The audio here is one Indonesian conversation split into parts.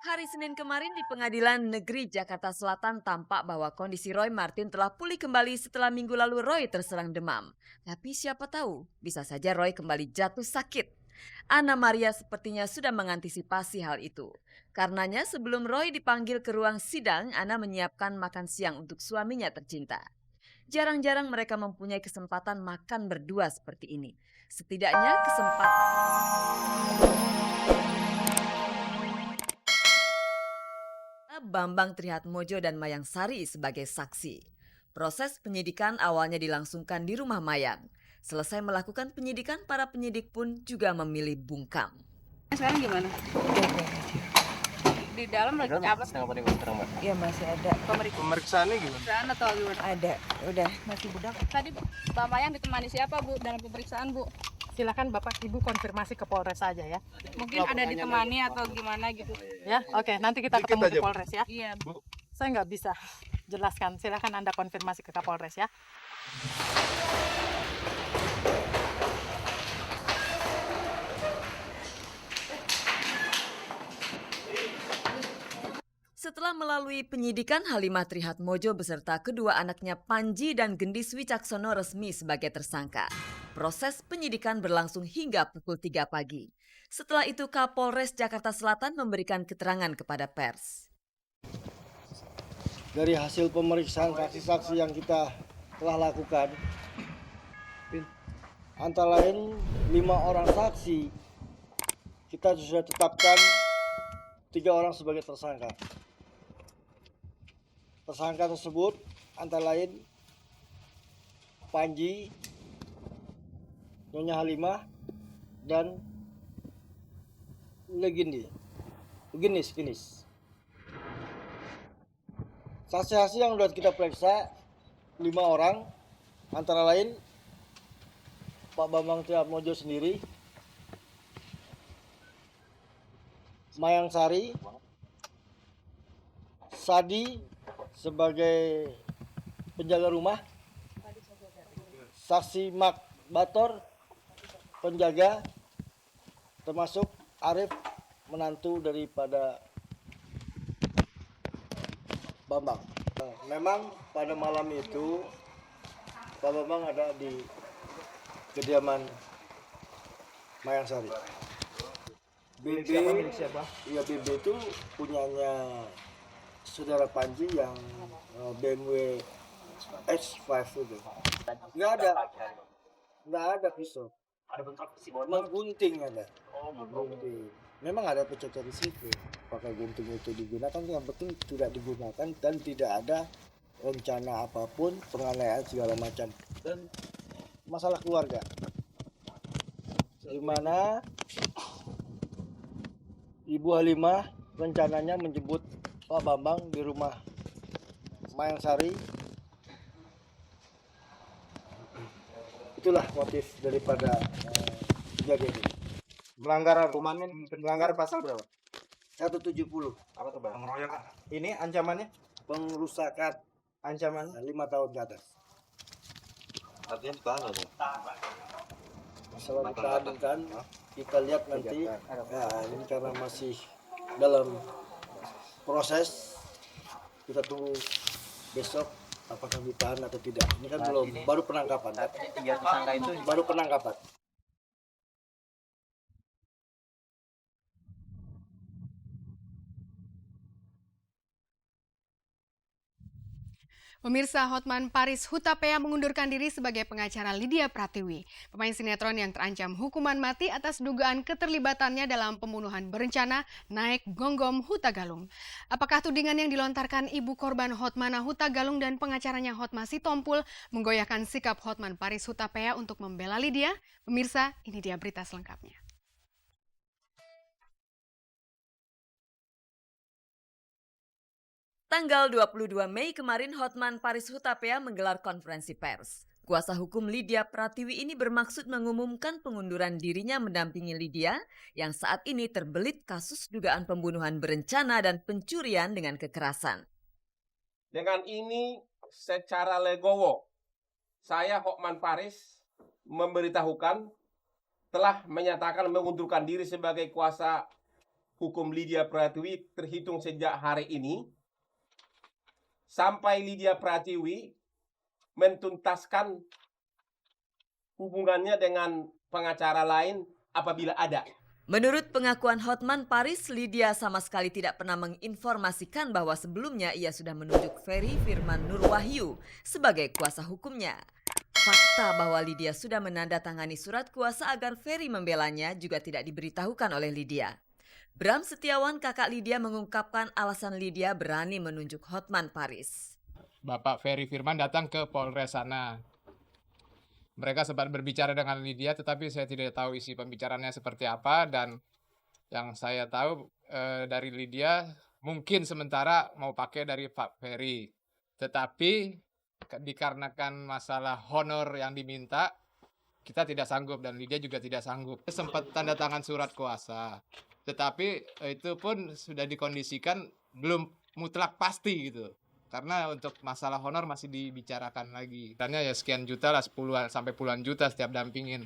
Hari Senin kemarin di Pengadilan Negeri Jakarta Selatan tampak bahwa kondisi Roy Martin telah pulih kembali setelah minggu lalu Roy terserang demam. Tapi siapa tahu, bisa saja Roy kembali jatuh sakit. Ana Maria sepertinya sudah mengantisipasi hal itu. Karenanya sebelum Roy dipanggil ke ruang sidang, Ana menyiapkan makan siang untuk suaminya tercinta. Jarang-jarang mereka mempunyai kesempatan makan berdua seperti ini. Setidaknya Bambang Trihatmojo dan Mayang Sari sebagai saksi. Proses penyidikan awalnya dilangsungkan di rumah Mayang. Selesai melakukan penyidikan, para penyidik pun juga memilih bungkam. Sekarang gimana? Di dalam lagi apa? Iya masih ada. Pemeriksaannya gimana? Pemeriksaan atau gimana? Ada. Udah masih budak. Tadi Mbak Mayang ditemani siapa Bu dalam pemeriksaan Bu? Silakan Bapak Ibu konfirmasi ke Polres saja ya. Mungkin ada ditemani atau gimana gitu. Ya, oke. Nanti kita Dikit ketemu aja, di Bu. Polres ya. Iya Bu. Saya nggak bisa jelaskan. Silakan Anda konfirmasi ke Kapolres ya. Setelah melalui penyidikan, Halimah Trihatmojo beserta kedua anaknya Panji dan Gendis Wicaksono resmi sebagai tersangka. Proses penyidikan berlangsung hingga pukul 3 pagi. Setelah itu Kapolres Jakarta Selatan memberikan keterangan kepada pers. Dari hasil pemeriksaan saksi-saksi yang kita telah lakukan, antara lain 5 orang saksi, kita sudah tetapkan 3 orang sebagai tersangka. Tersangka tersebut antara lain Panji, Nyonya Halimah, dan Gendis. Saksi-saksi yang sudah kita periksa 5 orang, antara lain Pak Bambang Trihatmojo sendiri, Mayang Sari, Sadi sebagai penjaga rumah, saksi Mak Bator penjaga, termasuk Arif menantu daripada Bambang. Memang pada malam itu Pak Bambang ada di kediaman Mayang Sari. BB, iya BB itu punyanya saudara Panji yang BMW X5 itu. Nggak ada pisau. Ada bentrok Menggunting ada. Gunting. Memang ada percakapan di situ. Pakai gunting itu digunakan, yang penting tidak digunakan dan tidak ada rencana apapun, penganiayaan segala macam. Dan masalah keluarga. Di mana Ibu Halimah rencananya menjemput Pak Bambang di rumah Mayang Sari. Itulah motif daripada kejadian ini. melanggar hukumannya, melanggar pasal berapa? 170 Apa tuh Bang? Pengeroyokan. Ini ancamannya pengrusakan ancaman 5 tahun ke atas. artinya ditahan loh. Masalah ditahan, kita lihat nanti. Ini karena masih dalam proses, kita tunggu besok apakah ditahan atau tidak. Ini kan belum, baru penangkapan. Tiga tersangka itu Baru penangkapan. Pemirsa, Hotman Paris Hutapea mengundurkan diri sebagai pengacara Lydia Pratiwi, pemain sinetron yang terancam hukuman mati atas dugaan keterlibatannya dalam pembunuhan berencana Naik Gonggom Hutagalung. Apakah tudingan yang dilontarkan ibu korban Hotmana Hutagalung dan pengacaranya Hotma Sitompul menggoyahkan sikap Hotman Paris Hutapea untuk membela Lydia? Pemirsa, ini dia berita selengkapnya. Tanggal 22 Mei kemarin Hotman Paris Hutapea menggelar konferensi pers. Kuasa hukum Lydia Pratiwi ini bermaksud mengumumkan pengunduran dirinya mendampingi Lydia yang saat ini terbelit kasus dugaan pembunuhan berencana dan pencurian dengan kekerasan. Dengan ini secara legowo, saya Hotman Paris memberitahukan telah menyatakan mengundurkan diri sebagai kuasa hukum Lydia Pratiwi terhitung sejak hari ini sampai Lydia Pratiwi mentuntaskan hubungannya dengan pengacara lain apabila ada. Menurut pengakuan Hotman Paris, Lydia sama sekali tidak pernah menginformasikan bahwa sebelumnya ia sudah menunjuk Ferry Firman Nurwahyu sebagai kuasa hukumnya. Fakta bahwa Lydia sudah menandatangani surat kuasa agar Ferry membelanya juga tidak diberitahukan oleh Lydia. Bram Setiawan, kakak Lydia, mengungkapkan alasan Lydia berani menunjuk Hotman Paris. Bapak Ferry Firman datang ke Polres sana. Mereka sempat berbicara dengan Lydia, tetapi saya tidak tahu isi pembicaraannya seperti apa. Dan yang saya tahu dari Lydia mungkin sementara mau pakai dari Pak Ferry. Tetapi dikarenakan masalah honor yang diminta, kita tidak sanggup dan Lydia juga tidak sanggup. Sempat tanda tangan surat kuasa, tetapi itu pun sudah dikondisikan belum mutlak pasti gitu. Karena untuk masalah honor masih dibicarakan lagi. Karena ya sekian juta lah, 10 sampai puluhan juta setiap dampingin.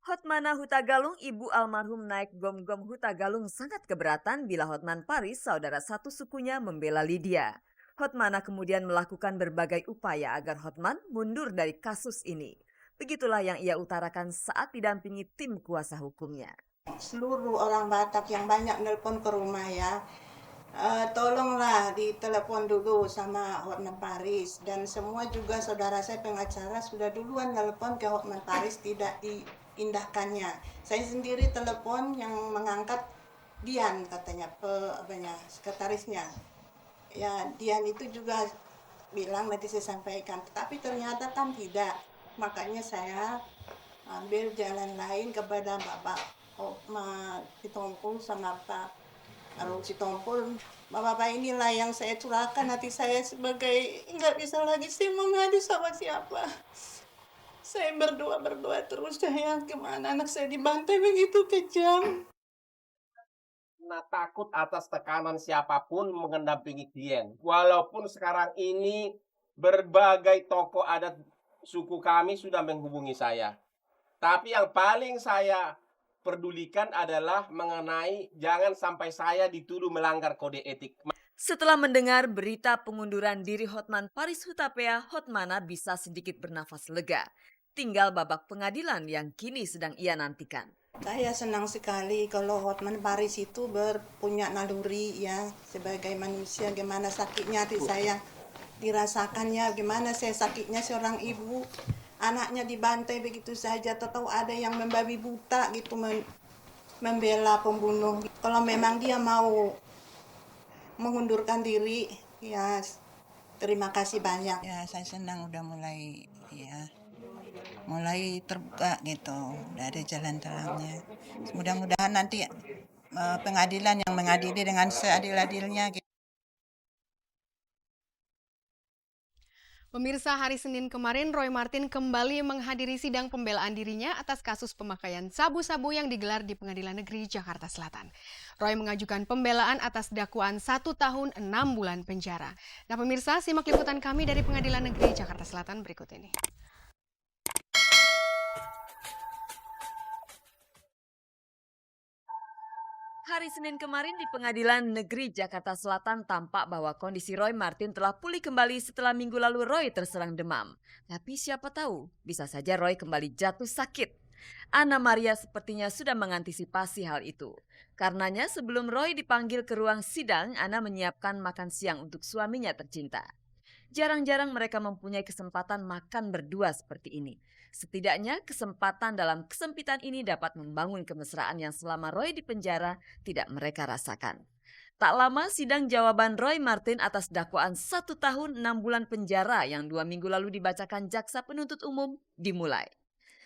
Hotmana Hutagalung, ibu almarhum Naik Gom-Gom Hutagalung, sangat keberatan bila Hotman Paris, saudara satu sukunya, membela Lydia. Hotmana kemudian melakukan berbagai upaya agar Hotman mundur dari kasus ini. Begitulah yang ia utarakan saat didampingi tim kuasa hukumnya. Seluruh orang Batak yang banyak nelpon ke rumah ya, tolonglah ditelepon dulu sama Hotman Paris. Dan semua juga saudara saya pengacara sudah duluan nelpon ke Hotman Paris, tidak diindahkannya. Saya sendiri telepon, yang mengangkat Dian katanya, sekretarisnya. Ya, Dian itu juga bilang nanti saya sampaikan, tapi ternyata kan tidak. Makanya saya ambil jalan lain kepada Bapak Sitompul sama Pak Sitompul. Bapak inilah yang saya curahkan hati saya sebagai nggak bisa lagi saya mau ngadu sama siapa. Saya berdoa terus, saya gimana anak saya dibantai begitu kejam. Nah, takut atas tekanan siapapun mengendampingi Dian. Walaupun sekarang ini berbagai tokoh adat suku kami sudah menghubungi saya. Tapi yang paling saya pedulikan adalah mengenai jangan sampai saya dituduh melanggar kode etik. Setelah mendengar berita pengunduran diri Hotman Paris Hutapea, Hotmana bisa sedikit bernafas lega. Tinggal babak pengadilan yang kini sedang ia nantikan. Saya senang sekali kalau Hotman Paris itu punya naluri ya, sebagai manusia, gimana sakitnya hati saya dirasakannya, gimana saya sakitnya seorang ibu, anaknya dibantai begitu saja, tahu ada yang membabi buta gitu membela pembunuh. Kalau memang dia mau mengundurkan diri, ya terima kasih banyak. Ya saya senang udah mulai terbuka gitu, udah ada jalan terangnya. Mudah-mudahan nanti pengadilan yang mengadili dengan seadil-adilnya gitu. Pemirsa, hari Senin kemarin Roy Martin kembali menghadiri sidang pembelaan dirinya atas kasus pemakaian sabu-sabu yang digelar di Pengadilan Negeri Jakarta Selatan. Roy mengajukan pembelaan atas dakwaan 1 tahun 6 bulan penjara. Nah pemirsa, simak liputan kami dari Pengadilan Negeri Jakarta Selatan berikut ini. Hari Senin kemarin di Pengadilan Negeri Jakarta Selatan tampak bahwa kondisi Roy Martin telah pulih kembali setelah minggu lalu Roy terserang demam. Tapi siapa tahu, bisa saja Roy kembali jatuh sakit. Ana Maria sepertinya sudah mengantisipasi hal itu. Karenanya sebelum Roy dipanggil ke ruang sidang, Ana menyiapkan makan siang untuk suaminya tercinta. Jarang-jarang mereka mempunyai kesempatan makan berdua seperti ini. Setidaknya kesempatan dalam kesempitan ini dapat membangun kemesraan yang selama Roy di penjara tidak mereka rasakan. Tak lama sidang jawaban Roy Martin atas dakwaan 1 tahun 6 bulan penjara yang 2 minggu lalu dibacakan jaksa penuntut umum dimulai.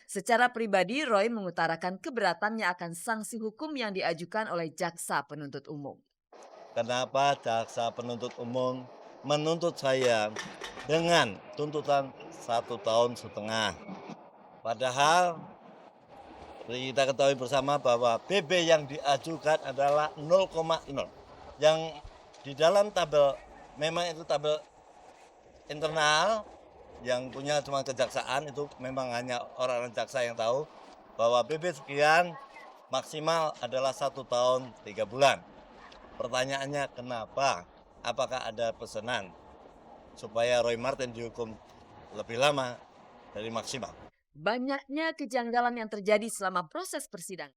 Secara pribadi Roy mengutarakan keberatannya akan sanksi hukum yang diajukan oleh jaksa penuntut umum. Kenapa jaksa penuntut umum menuntut saya dengan tuntutan 1,5 tahun. Padahal kita ketahui bersama bahwa BB yang diajukan adalah 0,0. Yang di dalam tabel, memang itu tabel internal yang punya cuma kejaksaan, itu memang hanya orang-orang jaksa yang tahu bahwa BB sekian maksimal adalah 1 tahun 3 bulan. Pertanyaannya kenapa? Apakah ada pesanan supaya Roy Martin dihukum lebih lama dari maksimal? Banyaknya kejanggalan yang terjadi selama proses persidangan.